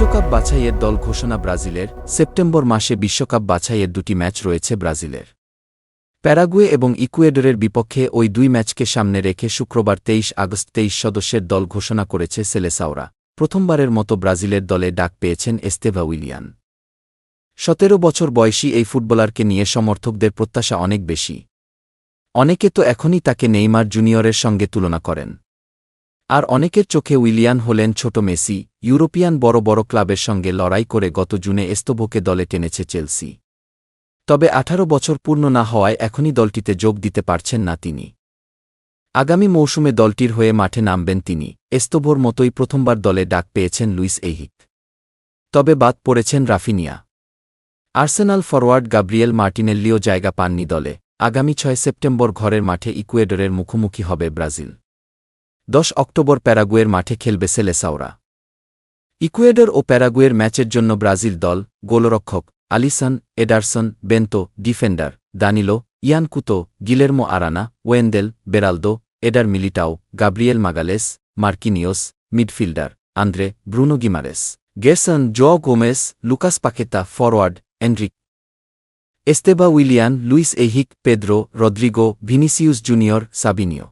বিশ্বকাপ বাছাইয়ের দল ঘোষণা ব্রাজিলের। সেপ্টেম্বর মাসে বিশ্বকাপ বাছাইয়ের দুটি ম্যাচ রয়েছে ব্রাজিলের। প্যারাগুয়ে এবং ইকুয়েডরের বিপক্ষে ওই দুই ম্যাচকে সামনে রেখে শুক্রবার ২৩ আগস্ট ২৩ সদস্যের দল ঘোষণা করেছে সেলেসাওরা। প্রথমবারের মতো ব্রাজিলের দলে ডাক পেয়েছেন এস্তেভা উইলিয়ান। ১৭ বছর বয়সী এই ফুটবলারকে নিয়ে সমর্থকদের প্রত্যাশা অনেক বেশি। অনেকে তো এখনই তাকে নেইমার জুনিয়রের সঙ্গে তুলনা করেন। আর অনেকের চোখে উইলিয়ান হলেন ছোট মেসি। ইউরোপিয়ান বড় বড় ক্লাবের সঙ্গে লড়াই করে গত জুনে এস্তোভোকে দলে টেনেছে চেলসি। তবে ১৮ বছর পূর্ণ না হওয়ায় এখনই দলটিতে যোগ দিতে পারছেন না তিনি। আগামী মৌসুমে দলটির হয়ে মাঠে নামবেন তিনি। এস্তোভোর মতোই প্রথমবার দলে ডাক পেয়েছেন লুইস এহিক। তবে বাদ পড়েছেন রাফিনিয়া। আর্সেনাল ফরোয়ার্ড গাব্রিয়েল মার্টিনেল্লিও জায়গা পাননি দলে। আগামী ৬ সেপ্টেম্বর ঘরের মাঠে ইকুয়েডরের মুখোমুখি হবে ব্রাজিল। ১০ অক্টোবর প্যারাগুয়ের মাঠে খেলবে সেলেসাওরা। ইকুয়েডর ও প্যারাগুয়ের ম্যাচের জন্য ব্রাজিল দল: গোলরক্ষক Alisson, Ederson, Bento; defender Danilo, Yan Couto, Guilherme Arana, Wendell, Beraldo, Eder Militao, Gabriel Magalhaes, Marquinhos; midfielder Andre, Bruno Guimaraes, Gerson, Joao Gomes, Lucas Paqueta; forward Endrick, Estevao Willian, Luiz এহিক, Pedro, Rodrigo, Vinicius Junior, সাবিনিও।